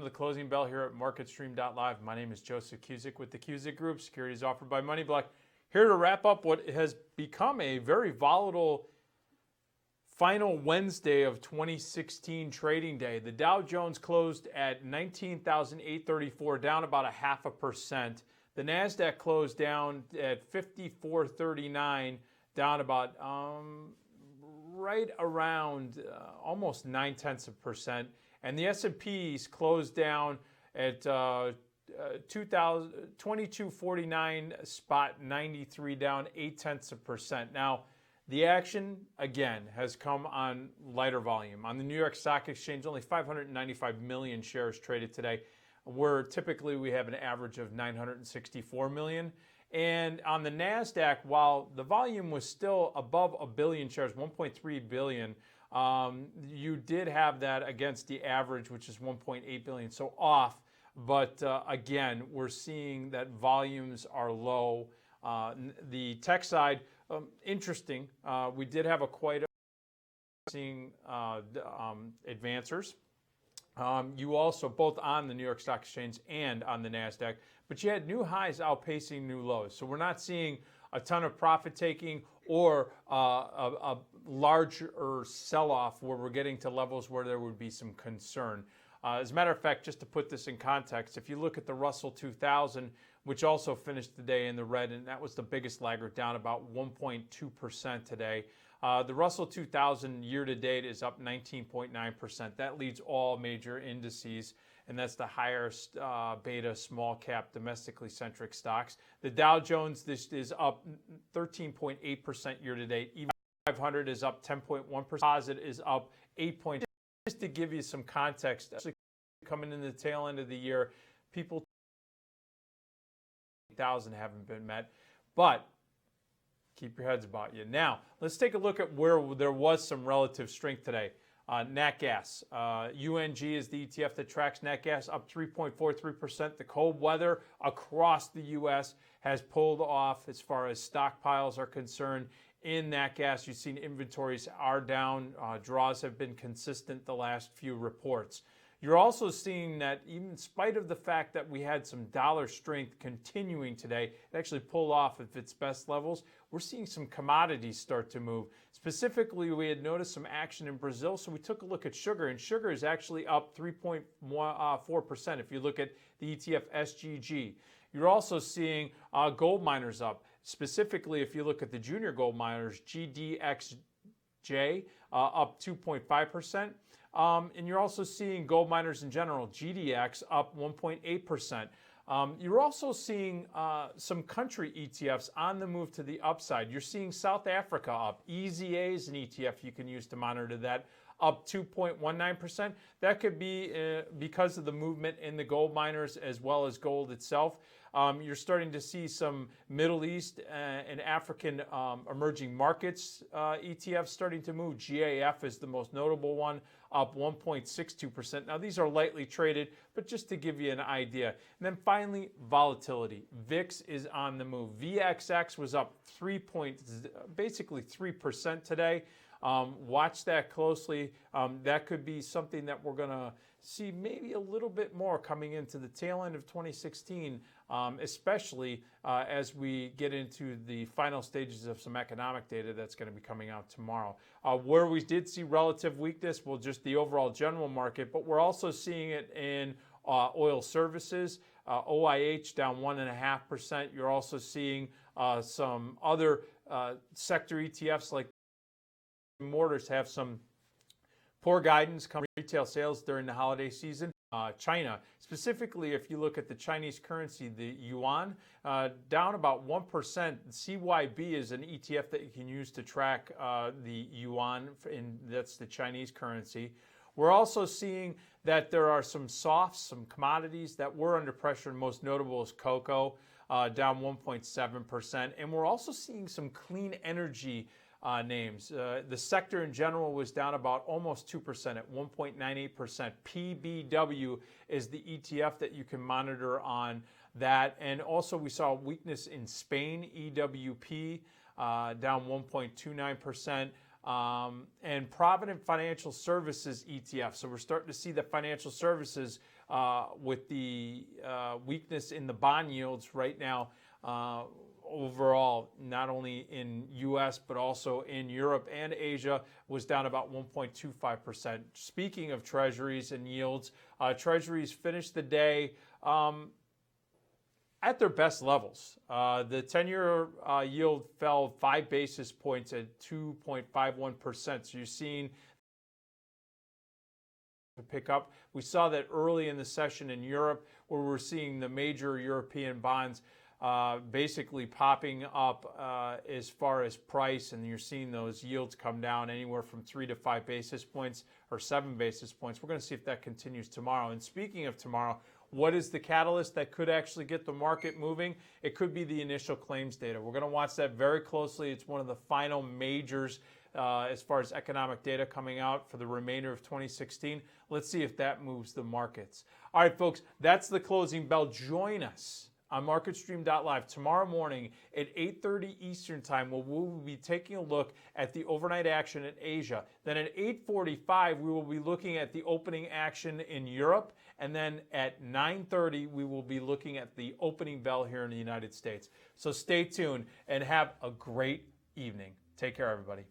to the closing bell here at MarketStream.live. My name is Joseph Cusick with the Cusick Group, securities offered by MoneyBlock. Here to wrap up what has become a very volatile final Wednesday of 2016 trading day. The Dow Jones closed at 19,834, down about 0.5%. The NASDAQ closed down at 5439, down about right around almost 0.9%. And the S&Ps closed down at 2249 spot 93, down 0.8%. Now, the action, again, has come on lighter volume. On the New York Stock Exchange, only 595 million shares traded today, where typically we have an average of 964 million. And on the NASDAQ, while the volume was still above a billion shares, 1.3 billion, you did have that against the average, which is 1.8 billion, so off. But again, we're seeing that volumes are low. The tech side, interesting. We did have quite a seeing advancers. You also, both on the New York Stock Exchange and on the NASDAQ, but you had new highs outpacing new lows. So we're not seeing a ton of profit taking or a larger sell-off where we're getting to levels where there would be some concern. As a matter of fact, just to put this in context, if you look at the Russell 2000, which also finished the day in the red, and that was the biggest laggard, down about 1.2% today. The Russell 2000 year-to-date is up 19.9%. That leads all major indices, and that's the higher beta small cap domestically centric stocks. The Dow Jones this is up 13.8% year-to-date. Even 500 is up 10.1%. Composite is up 8.2%. Just to give you some context, coming in the tail end of the year, people 1,000 haven't been met, but keep your heads about you. Now, let's take a look at where there was some relative strength today. Nat gas. UNG is the ETF that tracks nat gas, up 3.43%. The cold weather across the U.S. has pulled off as far as stockpiles are concerned. In nat gas, you've seen inventories are down. Draws have been consistent the last few reports. You're also seeing that even in spite of the fact that we had some dollar strength continuing today, it actually pulled off at its best levels. We're seeing some commodities start to move. Specifically, we had noticed some action in Brazil, so we took a look at sugar, and sugar is actually up 3.4% if you look at the ETF SGG. You're also seeing gold miners up. Specifically, if you look at the junior gold miners, GDXJ up 2.5%. And you're also seeing gold miners in general, GDX, up 1.8%. You're also seeing some country ETFs on the move to the upside. You're seeing South Africa up. EZA is an ETF you can use to monitor that, up 2.19%. That could be because of the movement in the gold miners as well as gold itself. You're starting to see some Middle East and African emerging markets ETFs starting to move. GAF is the most notable one, up 1.62%. Now, these are lightly traded, but just to give you an idea. And then finally, volatility. VIX is on the move. VXX was up basically 3% today. Watch that closely. That could be something that we're going to see maybe a little bit more coming into the tail end of 2016, especially as we get into the final stages of some economic data that's going to be coming out tomorrow. Where we did see relative weakness, well, just the overall general market, but we're also seeing it in oil services. OIH down 1.5%. You're also seeing some other sector ETFs like mortars have some poor guidance coming retail sales during the holiday season. China, specifically if you look at the Chinese currency, the yuan, down about 1%. CYB is an ETF that you can use to track the yuan, and that's the Chinese currency. We're also seeing that there are some softs, some commodities that were under pressure, and most notable is cocoa, down 1.7%. And we're also seeing some clean energy names. The sector in general was down about almost 2% at 1.98%. PBW is the ETF that you can monitor on that. And also we saw weakness in Spain, EWP, down 1.29%. And Provident Financial Services ETF. So we're starting to see the financial services with the weakness in the bond yields right now. Overall, not only in U.S. but also in Europe and Asia, was down about 1.25%. Speaking of treasuries and yields, treasuries finished the day at their best levels. The 10-year yield fell 5 basis points at 2.51%. So you're seeing pick up. We saw that early in the session in Europe, where we're seeing the major European bonds basically popping up as far as price, and you're seeing those yields come down anywhere from 3 to 5 basis points or 7 basis points. We're going to see if that continues tomorrow. And speaking of tomorrow, what is the catalyst that could actually get the market moving? It could be the initial claims data. We're going to watch that very closely. It's one of the final majors as far as economic data coming out for the remainder of 2016. Let's see if that moves the markets. All right, folks, that's the closing bell. Join us on MarketStream.live tomorrow morning at 8:30 Eastern Time, where we will be taking a look at the overnight action in Asia. Then at 8:45, we will be looking at the opening action in Europe. And then at 9:30, we will be looking at the opening bell here in the United States. So stay tuned and have a great evening. Take care, everybody.